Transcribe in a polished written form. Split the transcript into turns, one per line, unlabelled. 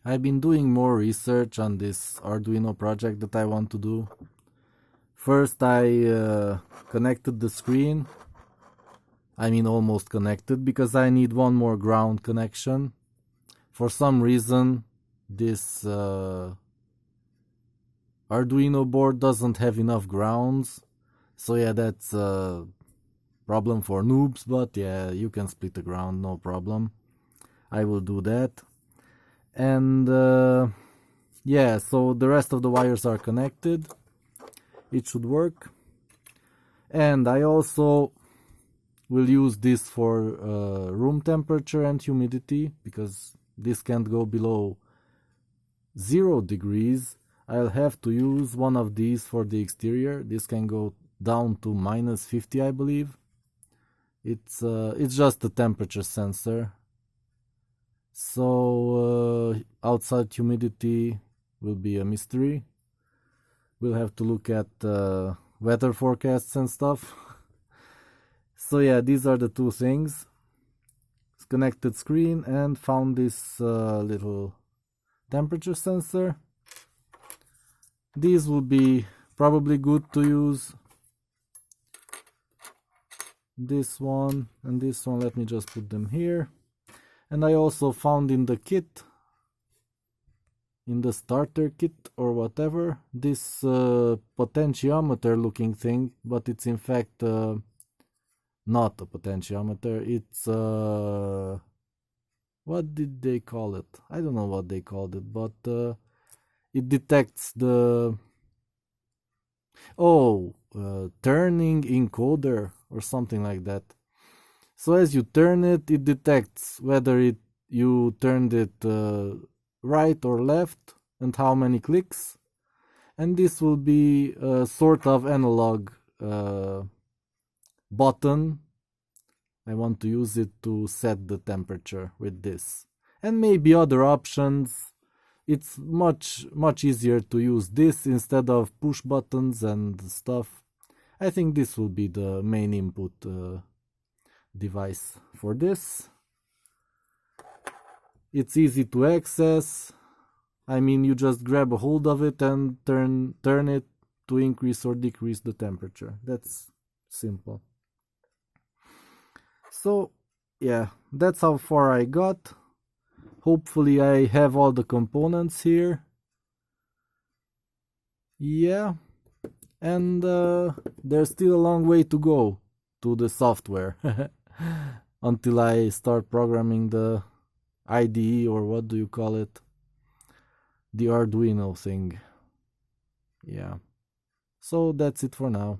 I've been doing more research on this Arduino project that I want to do. First I connected the screen. I mean almost connected, because I need one more ground connection. For some reason this Arduino board doesn't have enough grounds. So yeah, that's a problem for noobs, but yeah, you can split the ground, no problem. I will do that. And yeah, so the rest of the wires are connected. It should work. And I also will use this for room temperature and humidity, because this can't go below 0 degrees. I'll have to use one of these for the exterior. This can go down to -50, I believe. It's just a temperature sensor. So outside humidity will be a mystery. We'll have to look at weather forecasts and stuff. So yeah, these are the two things. Connected screen and found this little temperature sensor. These will be probably good to use. This one and this one, let me just put them here. And I also found in the kit, in the starter kit or whatever, this potentiometer looking thing, but it's in fact not a potentiometer. It's what did they call it? I don't know what they called it, but it detects the turning encoder or something like that. So as you turn it, it detects whether you turned it right or left and how many clicks. And this will be a sort of analog button. I want to use it to set the temperature with this. And maybe other options. It's much easier to use this instead of push buttons and stuff. I think this will be the main input device for this. It's easy to access. I mean, you just grab a hold of it and turn it to increase or decrease the temperature. That's simple. So yeah, that's how far I got. Hopefully I have all the components here. Yeah, and there's still a long way to go to the software until I start programming the IDE, or what do you call it? The Arduino thing. Yeah. So that's it for now.